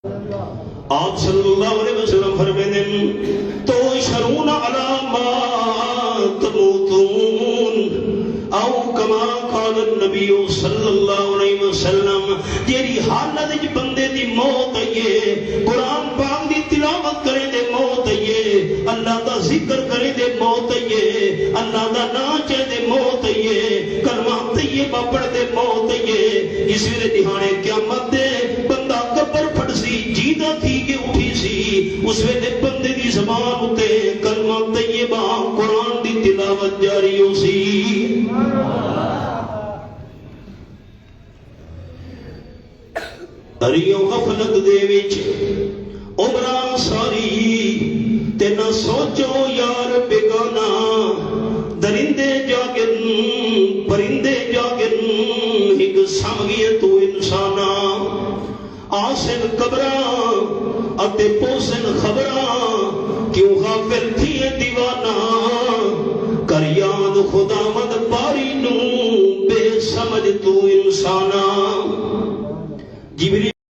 آپ صلی اللہ علیہ وسلم فرمائیں تو شرون علی ما تموتون او کما قال النبی صلی اللہ علیہ وسلم جیری حالت وچ بندے دی موت ہے قرآن پاک دی تلاوت کرے دے موت ہے اللہ دا ذکر کرے دے موت ہے اللہ دا نام چے دے موت ہے کلمہ طیبہ پڑھ دے موت ہے اس ویلے دہانے قیامت دے بندہ قبر پھڑ سی جیدہ تھی کہ اٹھی سی اس ویلے بندے دی زبان اتے کلمہ طیبہ قرآن دی تلاوت جاری ہو سی ہریوں غفلت دے وچ عمران ساری تے نہ سوچو یار بیگانا درندے جاگن پرندے جاگن ایک سمگیے تو انسانا آسن قبراں اتے پوسن خبراں کیوں غافل تھی دیوانہ کر یاد خدا مد پاری نو بے سمجھ تو انسانا